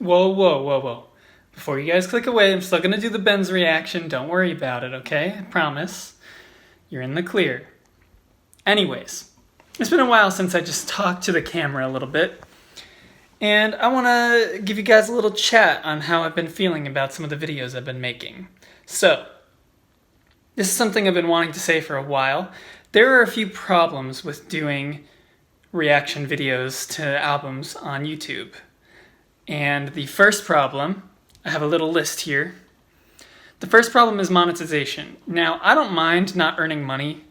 Whoa, whoa, whoa, whoa. Before you guys click away, I'm still gonna do the Ben's reaction. Don't worry about it, okay? I promise. You're in the clear. Anyways, it's been a while since I just talked to the camera a little bit. And I wanna give you guys a little chat on how I've been feeling about some of the videos I've been making. So, this is something I've been wanting to say for a while. There are a few problems with doing reaction videos to albums on YouTube. And the first problem, I have a little list here. The first problem is monetization. Now, I don't mind not earning money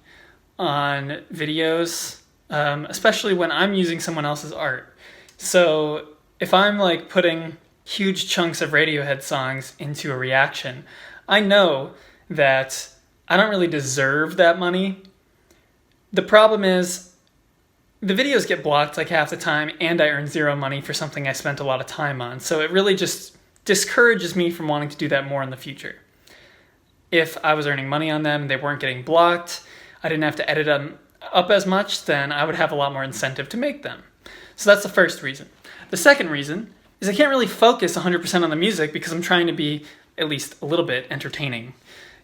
on videos, especially when I'm using someone else's art. So if I'm like putting huge chunks of Radiohead songs into a reaction, I know that I don't really deserve that money. The problem is the videos get blocked like half the time, and I earn zero money for something I spent a lot of time on. So it really just discourages me from wanting to do that more in the future. If I was earning money on them, they weren't getting blocked, I didn't have to edit them up as much, then I would have a lot more incentive to make them. So that's the first reason. The second reason is I can't really focus 100% on the music because I'm trying to be at least a little bit entertaining.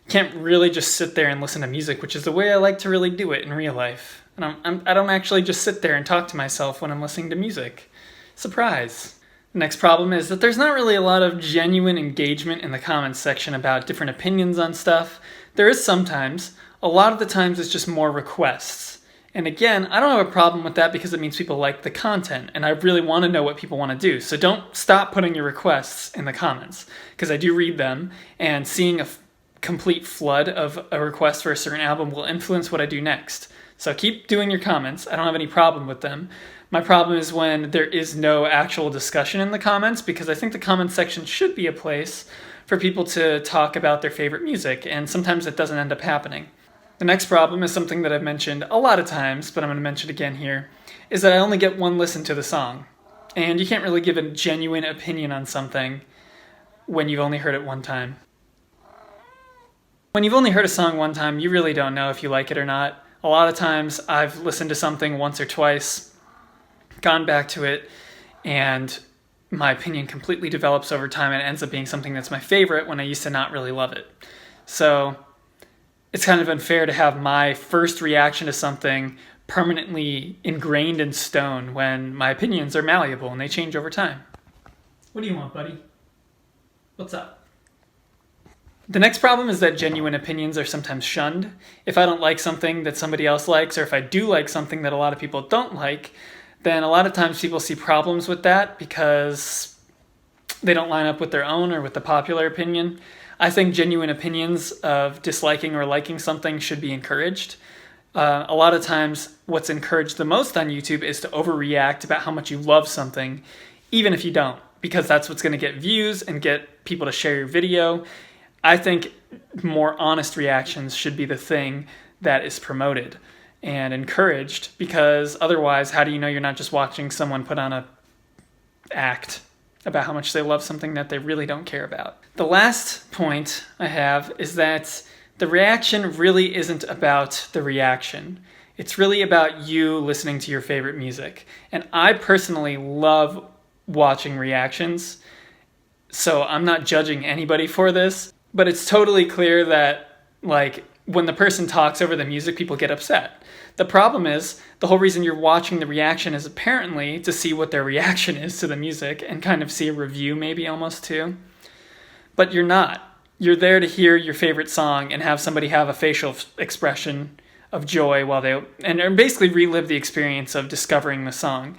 Can't really just sit there and listen to music, which is the way I like to really do it in real life. And I don't actually just sit there and talk to myself when I'm listening to music. Surprise. The next problem is that there's not really a lot of genuine engagement in the comments section about different opinions on stuff. There is sometimes. A lot of the times it's just more requests. And again, I don't have a problem with that because it means people like the content, and I really want to know what people want to do. So don't stop putting your requests in the comments, because I do read them, and seeing a complete flood of a request for a certain album will influence what I do next. So keep doing your comments. I don't have any problem with them. My problem is when there is no actual discussion in the comments, because I think the comments section should be a place for people to talk about their favorite music, and sometimes it doesn't end up happening. The next problem is something that I've mentioned a lot of times, but I'm going to mention it again here, is that I only get one listen to the song. And you can't really give a genuine opinion on something when you've only heard it one time. When you've only heard a song one time, you really don't know if you like it or not. A lot of times I've listened to something once or twice, gone back to it, and my opinion completely develops over time and it ends up being something that's my favorite when I used to not really love it. So it's kind of unfair to have my first reaction to something permanently ingrained in stone when my opinions are malleable and they change over time. What do you want, buddy? What's up? The next problem is that genuine opinions are sometimes shunned. If I don't like something that somebody else likes, or if I do like something that a lot of people don't like, then a lot of times people see problems with that because they don't line up with their own or with the popular opinion. I think genuine opinions of disliking or liking something should be encouraged. A lot of times what's encouraged the most on YouTube is to overreact about how much you love something, even if you don't, because that's what's going to get views and get people to share your video. I think more honest reactions should be the thing that is promoted and encouraged, because otherwise, how do you know you're not just watching someone put on a act about how much they love something that they really don't care about? The last point I have is that the reaction really isn't about the reaction. It's really about you listening to your favorite music. And I personally love watching reactions, so I'm not judging anybody for this. But it's totally clear that, like, when the person talks over the music, people get upset. The problem is, the whole reason you're watching the reaction is apparently to see what their reaction is to the music and kind of see a review maybe almost too. But you're not. You're there to hear your favorite song and have somebody have a facial expression of joy while and basically relive the experience of discovering the song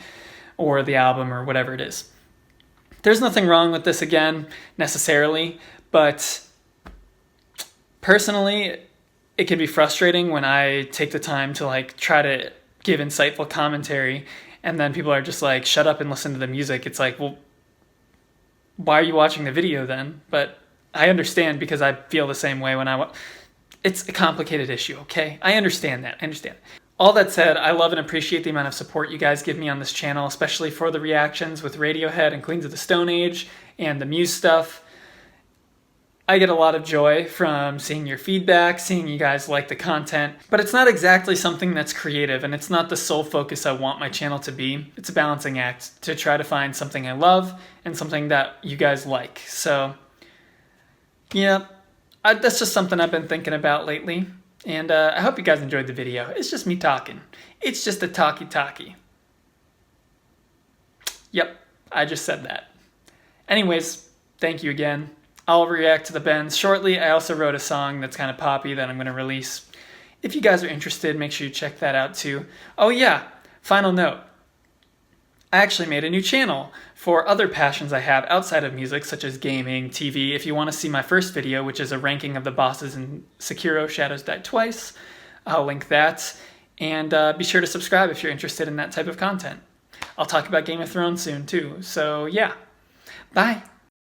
or the album or whatever it is. There's nothing wrong with this, again, necessarily, but personally, it can be frustrating when I take the time to like try to give insightful commentary and then people are just like, shut up and listen to the music. It's like, well, why are you watching the video then? But I understand, because I feel the same way when it's a complicated issue, okay? I understand that. All that said, I love and appreciate the amount of support you guys give me on this channel, especially for the reactions with Radiohead and Queens of the Stone Age and the Muse stuff. I get a lot of joy from seeing your feedback, seeing you guys like the content, but it's not exactly something that's creative, and it's not the sole focus I want my channel to be. It's a balancing act to try to find something I love and something that you guys like. So, yeah, that's just something I've been thinking about lately, and I hope you guys enjoyed the video. It's just me talking. It's just a talkie. Yep, I just said that. Anyways, thank you again. I'll react to the bends shortly. I also wrote a song that's kind of poppy that I'm going to release. If you guys are interested, make sure you check that out too. Oh yeah, final note. I actually made a new channel for other passions I have outside of music, such as gaming, TV. If you want to see my first video, which is a ranking of the bosses in Sekiro Shadows Die Twice, I'll link that. And be sure to subscribe if you're interested in that type of content. I'll talk about Game of Thrones soon too. So yeah, bye.